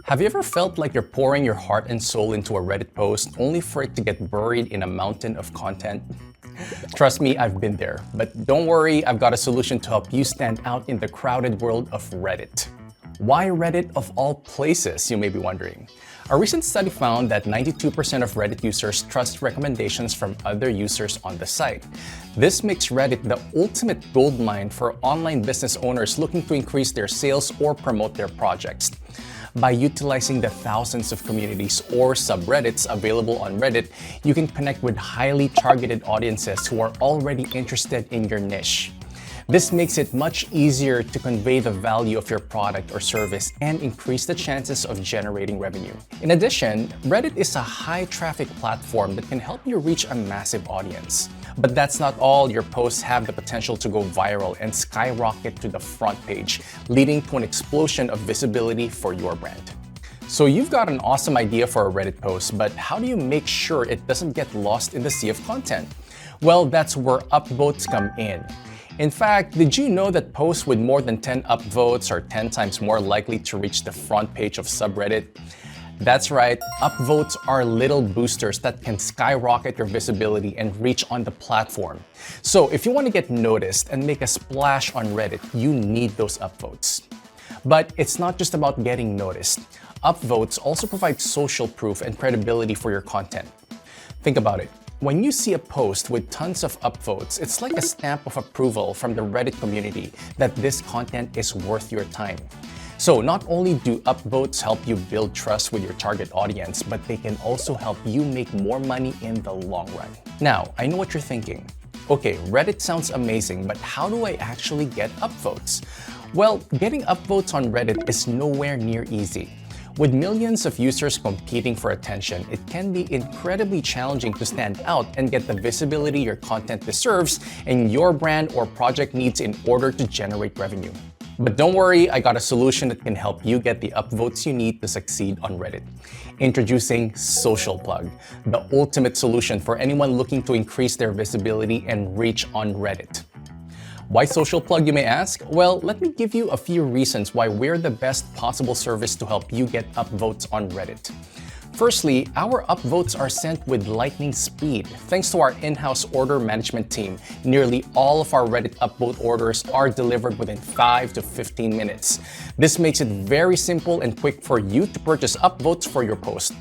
Have you ever felt like you're pouring your heart and soul into a Reddit post only for it to get buried in a mountain of content? Trust me, I've been there. But don't worry, I've got a solution to help you stand out in the crowded world of Reddit. Why Reddit of all places, you may be wondering? A recent study found that 92% of Reddit users trust recommendations from other users on the site. This makes Reddit the ultimate goldmine for online business owners looking to increase their sales or promote their projects. By utilizing the thousands of communities or subreddits available on Reddit, you can connect with highly targeted audiences who are already interested in your niche. This makes it much easier to convey the value of your product or service and increase the chances of generating revenue. In addition, Reddit is a high-traffic platform that can help you reach a massive audience. But that's not all. Your posts have the potential to go viral and skyrocket to the front page, leading to an explosion of visibility for your brand. So you've got an awesome idea for a Reddit post, but how do you make sure it doesn't get lost in the sea of content? Well, that's where upvotes come in. In fact, did you know that posts with more than 10 upvotes are 10 times more likely to reach the front page of subreddit? That's right, upvotes are little boosters that can skyrocket your visibility and reach on the platform. So if you want to get noticed and make a splash on Reddit, you need those upvotes. But it's not just about getting noticed. Upvotes also provide social proof and credibility for your content. Think about it. When you see a post with tons of upvotes, it's like a stamp of approval from the Reddit community that this content is worth your time. So not only do upvotes help you build trust with your target audience, but they can also help you make more money in the long run. Now, I know what you're thinking. Okay, Reddit sounds amazing, but how do I actually get upvotes? Well, getting upvotes on Reddit is nowhere near easy. With millions of users competing for attention, it can be incredibly challenging to stand out and get the visibility your content deserves and your brand or project needs in order to generate revenue. But don't worry, I got a solution that can help you get the upvotes you need to succeed on Reddit. Introducing Socialplug, the ultimate solution for anyone looking to increase their visibility and reach on Reddit. Why Socialplug, you may ask? Well, let me give you a few reasons why we're the best possible service to help you get upvotes on Reddit. Firstly, our upvotes are sent with lightning speed. Thanks to our in-house order management team, nearly all of our Reddit upvote orders are delivered within 5 to 15 minutes. This makes it very simple and quick for you to purchase upvotes for your post.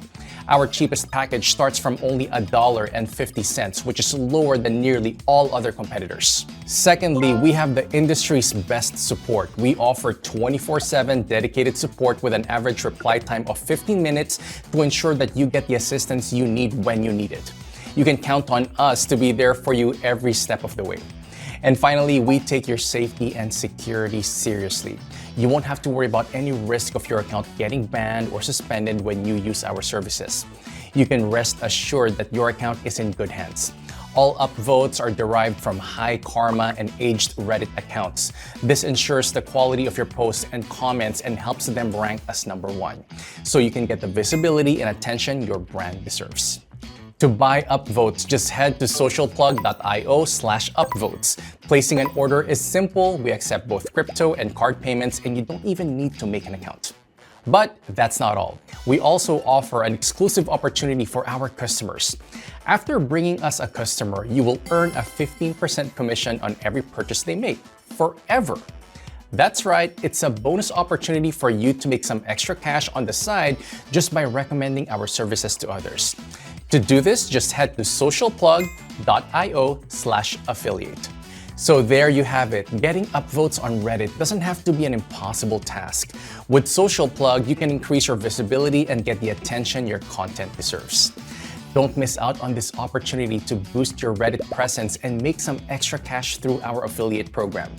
Our cheapest package starts from only $1.50, which is lower than nearly all other competitors. Secondly, we have the industry's best support. We offer 24/7 dedicated support with an average reply time of 15 minutes to ensure that you get the assistance you need when you need it. You can count on us to be there for you every step of the way. And finally, we take your safety and security seriously. You won't have to worry about any risk of your account getting banned or suspended when you use our services. You can rest assured that your account is in good hands. All upvotes are derived from high karma and aged Reddit accounts. This ensures the quality of your posts and comments and helps them rank as #1, so you can get the visibility and attention your brand deserves. To buy upvotes, just head to socialplug.io/upvotes. Placing an order is simple. We accept both crypto and card payments, and you don't even need to make an account. But that's not all. We also offer an exclusive opportunity for our customers. After bringing us a customer, you will earn a 15% commission on every purchase they make, forever. That's right, it's a bonus opportunity for you to make some extra cash on the side just by recommending our services to others. To do this, just head to socialplug.io/affiliate. So there you have it. Getting upvotes on Reddit doesn't have to be an impossible task. With Socialplug, you can increase your visibility and get the attention your content deserves. Don't miss out on this opportunity to boost your Reddit presence and make some extra cash through our affiliate program.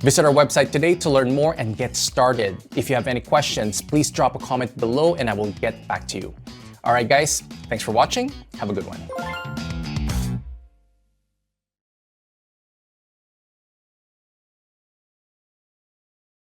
Visit our website today to learn more and get started. If you have any questions, please drop a comment below and I will get back to you. All right, guys, thanks for watching. Have a good one.